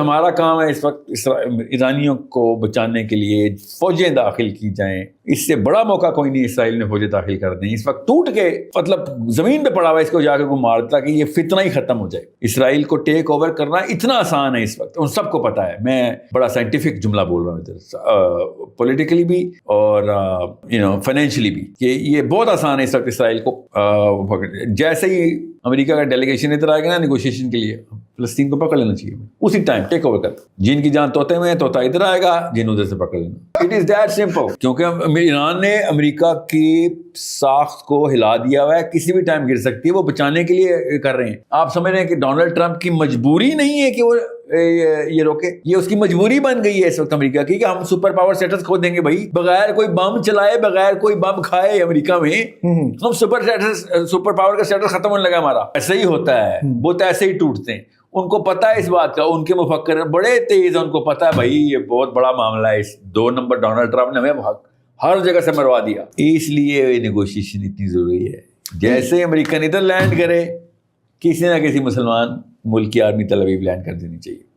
ہمارا کام ہے اس وقت ایرانیوں کو بچانے کے لیے فوجیں داخل کی جائیں. اس سے بڑا موقع کوئی نہیں اسرائیل نے فوجیں داخل کر دیں. اس وقت ٹوٹ کے مطلب زمین پہ پڑا ہوا ہے, اس کو جا کے کوئی مارتا کہ یہ فتنہ ہی ختم ہو جائے. اسرائیل کو ٹیک اوور کرنا اتنا آسان ہے اس وقت, ان سب کو پتا ہے. میں بڑا سائنٹیفک جملہ بول رہا ہوں ادھر, پولیٹیکلی بھی اور فائنینشلی بھی, کہ یہ بہت آسان ہے اس وقت اسرائیل کو جیسے ہی امریکہ کا ڈیلیگیشن ادھر آئے گا نا نیگوشیشن کے لیے, فلسطین کو پکڑ لینا چاہیے اسی ٹائم, ٹیک اوور کر. جن کی جان طوطے میں ہے طوطا ادھر آئے گا, جن ادھر سے پکڑ لینا. It is that simple. کیونکہ ایران نے امریکہ کی ساخت کو ہلا دیا ہوا ہے, کسی بھی ٹائم گر سکتی ہے, وہ بچانے کے لیے کر رہے ہیں. آپ سمجھ رہے ہیں کہ ڈونلڈ ٹرمپ کی مجبوری نہیں ہے کہ وہ یہ روکے, یہ اس کی مجبوری بن گئی ہے اس وقت امریکہ کی کہ ہم سپر پاور سٹیٹس کھو دیں گے بھائی, بغیر کوئی بم چلائے, بغیر کوئی بم کھائے امریکہ میں ہم سپر پاور کا سٹیٹس ختم ہونے لگا ہمارا. ایسے ہی ہوتا ہے, وہ تو ایسے ہی ٹوٹتے ہیں. ان کو پتا ہے اس بات کا, ان کے مفکر بڑے تیز, ان کو پتا ہے بھائی یہ بہت بڑا معاملہ ہے. 2 نمبر ڈونلڈ ٹرمپ نے ہمیں ہر جگہ سے مروا دیا. اس لیے نیگوشیشن اتنی ضروری ہے. جیسے امریکہ ادھر لینڈ کرے, کسی نہ کسی مسلمان ملک کی آرمی تل ابیب لینڈ کر دینی چاہیے.